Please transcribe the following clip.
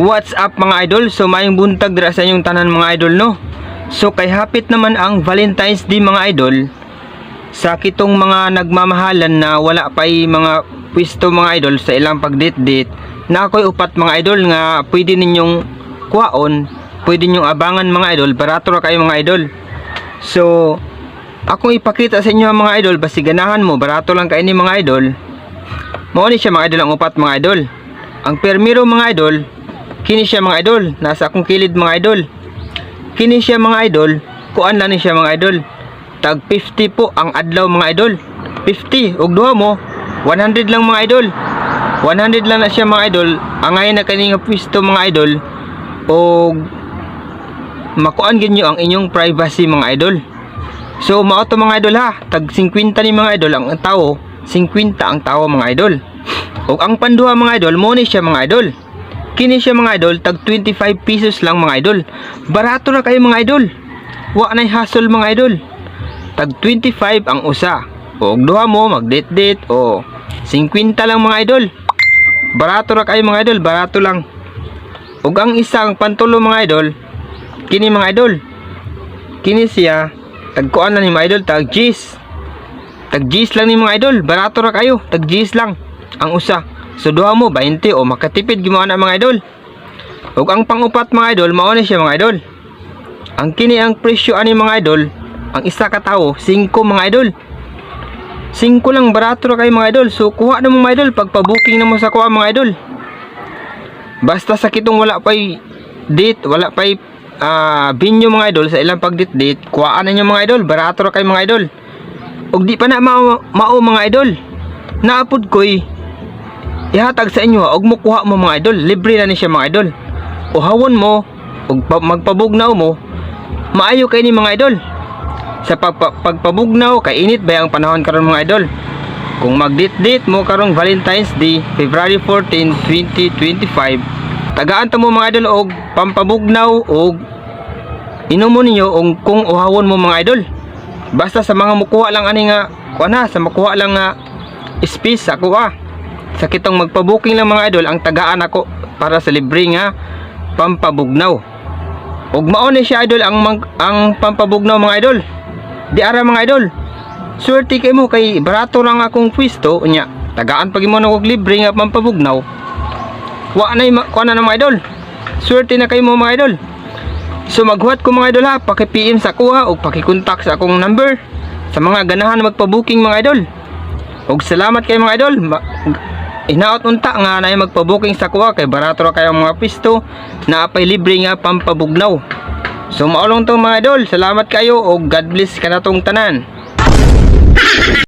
What's up mga idol? So mayong buntag dira sa inyong tanan mga idol no. So kay hapit naman ang Valentine's Day mga idol. Sa kitong mga nagmamahalan na wala pa'y mga pwesto mga idol sa ilang pagdate-date, na ako'y upat mga idol nga pwede ninyong kuhaon, pwede ninyong abangan mga idol, barato ra kayo mga idol. So akong ipakita sa inyo mga idol, basi ganahan mo, barato lang kayo ni mga idol. Mao ni siya mga idol ang upat mga idol. Ang permiro mga idol, kini siya mga idol, nasa akong kilid mga idol. Kini siya mga idol, kuan lang ni siya mga idol. Tag 50 po ang adlaw mga idol. 50 og duha mo 100 lang mga idol. 100 lang na siya mga idol. Angay na kani nga pwesto mga idol. Og makuan gid nyo ang inyong privacy mga idol. So mao to mga idol ha. Tag 50 ni mga idol ang tao, 50 ang tao mga idol. Og ang panduha mga idol, mo ni siya mga idol. Kini siya mga idol, tag 25 pesos lang mga idol. Barato na kayo mga idol. Wa nay hassle mga idol. Tag 25 ang usa. O duha mo mag-date-date o 50 lang mga idol. Barato ra kayo mga idol, barato lang. Og ang isang pantulo mga idol, kini mga idol. Kini siya tag kuan lang ni mga idol, tag G's. Tag G's lang ni mga idol, barato ra kayo, tag G's lang ang usa. So duha mo 20 o makatipid gyud na mga idol. Ug ang pangupat mga idol, mao ni siya mga idol. Ang kini ang presyo ani mga idol, ang isa ka tawo 5 mga idol. 5 lang, barato ra kay mga idol. So kuha na mo mga idol, pagpa-booking na mo sa kuha mga idol. Basta sa kitong wala pay date, wala pay venue mga idol sa ilang pag-date, kuhaan na nyo mga idol, barato ra kay mga idol. Ug di pa na mao mga idol. Naapod koy ihatag sa inyo og mukuha mo mga idol, libre na ni siya mga idol. Uhawon mo og magpabugnaw mo, maayo kay ni mga idol. Sa pagpabugnaw kay init ba ang panahon karon mga idol. Kung mag-date mo karong Valentine's Day, February 14, 2025, tagaan ta mo mga idol og pampabugnaw og inumo ninyo og kung uhawon mo mga idol. Basta sa mga mukuha lang ani nga kuana, sa makuha lang nga space ako sa kitong magpa-booking lang mga idol, ang tagaan ako para sa libre nga pampabugnaw. Ug mao ni siya idol ang pampabugnaw mga idol. Di ara mga idol. Swerte kay mo kay barato lang akong pwesto nya. Tagaan pag mo og libre nga pampabugnaw. Wa na kuana na mga idol. Swerte na kay mo mga idol. So maghuwat ko mga idol ha, paki-PM sa kuha o paki-contact sa akong number sa mga ganahan magpa-booking mga idol. Og salamat kay mga idol. Hinaot unta nga na magpa-booking sa kuha kay barato ra kayo mga pisto na apay libre nga pampabugnaw. So maulong to mga idol, salamat kayo og God bless kanatong tanan.